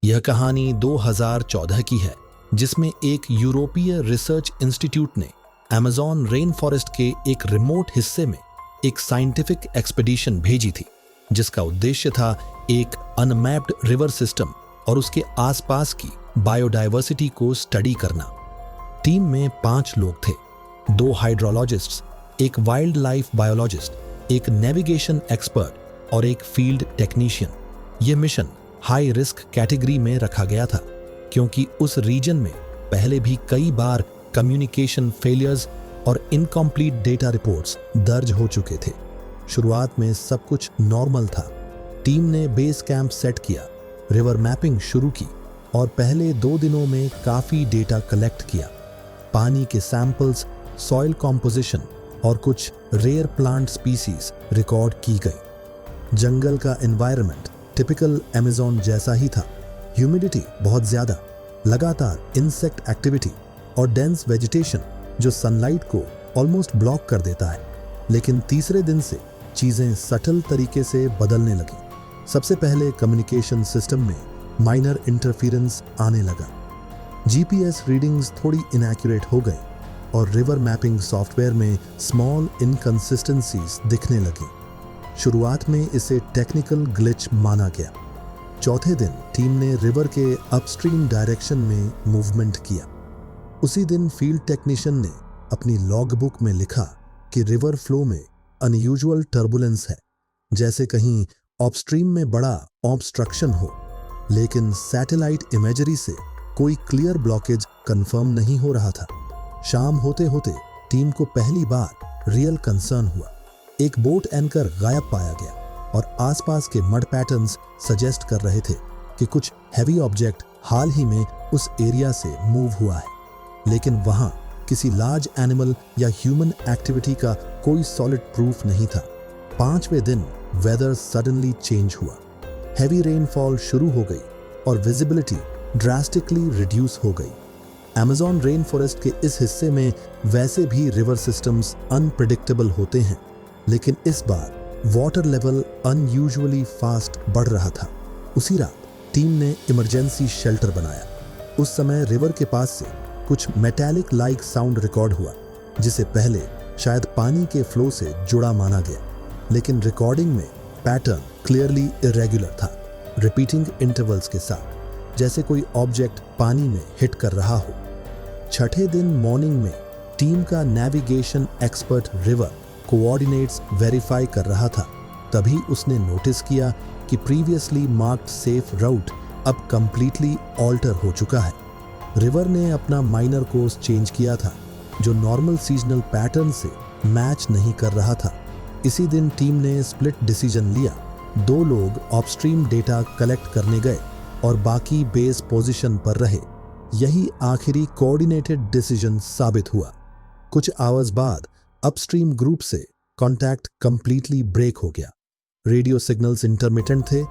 यह कहानी 2014 की है, जिसमें एक यूरोपीय रिसर्च इंस्टीट्यूट ने अमेज़न रेन फॉरेस्ट के एक रिमोट हिस्से में एक साइंटिफिक एक्सपेडिशन भेजी थी, जिसका उद्देश्य था एक अनमैप्ड रिवर सिस्टम और उसके आसपास की बायोडायवर्सिटी को स्टडी करना। टीम में 5 लोग थे, 2 हाइड्रोलॉजिस्ट्स, एक वाइल्ड लाइफ बायोलॉजिस्ट, एक नेविगेशन एक्सपर्ट और एक फील्ड टेक्नीशियन। यह मिशन हाई रिस्क कैटेगरी में रखा गया था, क्योंकि उस रीजन में पहले भी कई बार कम्युनिकेशन फेलियर्स और इनकम्प्लीट डेटा रिपोर्ट्स दर्ज हो चुके थे। शुरुआत में सब कुछ नॉर्मल था। टीम ने बेस कैंप सेट किया, रिवर मैपिंग शुरू की और पहले 2 दिनों में काफी डेटा कलेक्ट किया। पानी के सैंपल्स, सॉइल कॉम्पोजिशन और कुछ रेयर प्लांट स्पीसीज रिकॉर्ड की गई। जंगल का एनवायरनमेंट टिपिकल अमेज़न जैसा ही था। ह्यूमिडिटी बहुत ज्यादा, लगातार इंसेक्ट एक्टिविटी और डेंस वेजिटेशन जो सनलाइट को ऑलमोस्ट ब्लॉक कर देता है। लेकिन तीसरे दिन से चीजें सटल तरीके से बदलने लगी। सबसे पहले कम्युनिकेशन सिस्टम में माइनर इंटरफेरेंस आने लगा। जीपीएस रीडिंग्स थोड़ी इनएक्यूरेट हो गई और रिवर मैपिंग सॉफ्टवेयर में स्मॉल इनकंसिस्टेंसीज दिखने लगी। शुरुआत में इसे टेक्निकल ग्लिच माना गया। चौथे दिन टीम ने रिवर के अपस्ट्रीम डायरेक्शन में मूवमेंट किया। उसी दिन फील्ड टेक्नीशियन ने अपनी लॉगबुक में लिखा कि रिवर फ्लो में अनयूजुअल टर्बुलेंस है, जैसे कहीं अपस्ट्रीम में बड़ा ऑब्स्ट्रक्शन हो। लेकिन सैटेलाइट इमेजरी से कोई क्लियर ब्लॉकेज कंफर्म नहीं हो रहा था। शाम होते होते टीम को पहली बार रियल कंसर्न हुआ। एक बोट एंकर गायब पाया गया और आसपास के मड पैटर्न्स सजेस्ट कर रहे थे कि कुछ हैवी ऑब्जेक्ट हाल ही में उस एरिया से मूव हुआ है। लेकिन वहां किसी लार्ज एनिमल या ह्यूमन एक्टिविटी का कोई सॉलिड प्रूफ नहीं था। 5वें दिन वेदर सडनली चेंज हुआ। हैवी रेनफॉल शुरू हो गई और विजिबिलिटी ड्रास्टिकली रिड्यूस हो गई। अमेज़न रेन फॉरेस्ट के इस हिस्से में वैसे भी रिवर सिस्टम्स अनप्रेडिक्टेबल होते हैं, लेकिन इस बार वाटर लेवल अनयूजुअली फास्ट बढ़ रहा था। उसी रात टीम ने इमरजेंसी शेल्टर बनाया। उस समय रिवर के पास से कुछ मेटालिक लाइक साउंड रिकॉर्ड हुआ, जिसे पहले शायद पानी के फ्लो से जुड़ा माना गया। लेकिन रिकॉर्डिंग में पैटर्न क्लियरली इरेगुलर था, रिपीटिंग इंटरवल्स के साथ, जैसे कोई ऑब्जेक्ट पानी में हिट कर रहा हो। छठे दिन मॉर्निंग में टीम का navigation expert river coordinates verify कर रहा था। तभी उसने नोटिस किया कि प्रीवियसली मार्क्ड सेफ रूट अब कंप्लीटली ऑल्टर हो चुका है। रिवर ने अपना माइनर कोर्स चेंज किया था, जो नॉर्मल सीजनल पैटर्न से मैच नहीं कर रहा था। इसी दिन टीम ने स्प्लिट डिसीजन लिया। 2 लोग अपस्ट्रीम डेटा कलेक्ट करने गए और बाकी बेस पोजीशन पर रहे। यही आखिरी कोऑर्डिनेटेड डिसीजन साबित हुआ। कुछ आवर्स बाद अपस्ट्रीम ग्रुप से कांटेक्ट कंप्लीटली ब्रेक हो गया। रेडियो सिग्नल्स इंटरमिटेंट थे,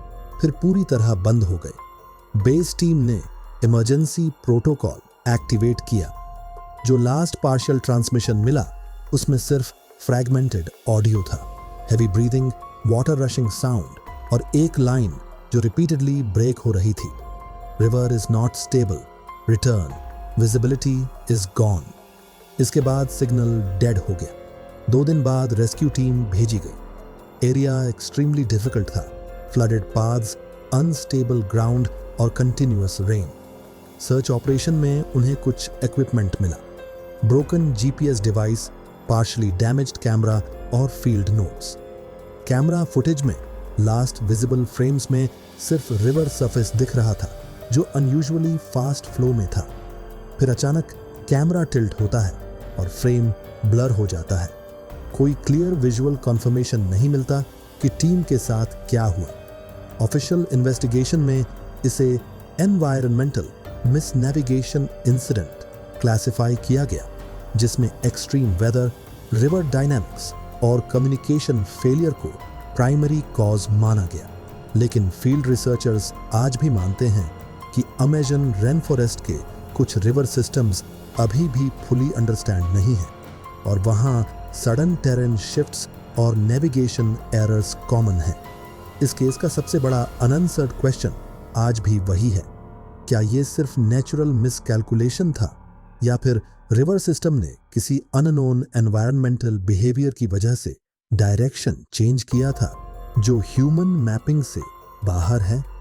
फिर पूरी तरह बंद हो गए। बेस टीम ने इमरजेंसी प्रोटोकॉल एक्टिवेट किया। जो लास्ट पार्शियल ट्रांसमिशन मिला, उसमें सिर्फ फ्रैगमेंटेड ऑडियो था, heavy breathing, water rushing sound और एक लाइन जो रिपीटेडली ब्रेक हो रही थी, river is not stable, return, visibility is gone. इसके बाद सिग्नल डेड हो गया। 2 दिन बाद रेस्क्यू टीम भेजी गई। एरिया एक्सट्रीमली डिफिकल्ट था, फ्लडेड पाथ्स, अनस्टेबल ग्राउंड और कंटिन्यूअस रेन। सर्च ऑपरेशन में उन्हें कुछ इक्विपमेंट मिला, broken GPS device, partially damaged camera और फील्ड नोट्स। कैमरा फुटेज में लास्ट विजिबल फ्रेम्स में सिर्फ रिवर सरफेस दिख रहा था, जो अनयूजुअली फास्ट फ्लो में था। फिर अचानक कैमरा टिल्ट होता है और फ्रेम ब्लर हो जाता है। कोई क्लियर विजुअल कंफर्मेशन नहीं मिलता कि टीम के साथ क्या हुआ। ऑफिशियल इन्वेस्टिगेशन में इसे एनवायरमेंटल मिसनेविगेशन इंसिडेंट क्लासिफाई किया गया, जिसमें एक्सट्रीम वेदर, रिवर डायनामिक्स और कम्युनिकेशन फेलियर को प्राइमरी कॉज माना गया। लेकिन फील्ड रिसर्चर्स आज भी मानते हैं कि अमेज़न रेन फॉरेस्ट के कुछ रिवर सिस्टम्स अभी भी फुली अंडरस्टैंड नहीं है और वहाँ सडन टेरेन शिफ्ट्स और नेविगेशन एरर्स कॉमन हैं। इस केस का सबसे बड़ा अनआंसर्ड क्वेश्चन आज भी वही है, क्या ये सिर्फ नेचुरल मिसकैलकुलेशन था या फिर रिवर सिस्टम ने किसी अननोन एनवायरमेंटल बिहेवियर की वजह से डायरेक्शन चेंज किया था जो ह्यूमन मैपिंग से बाहर है?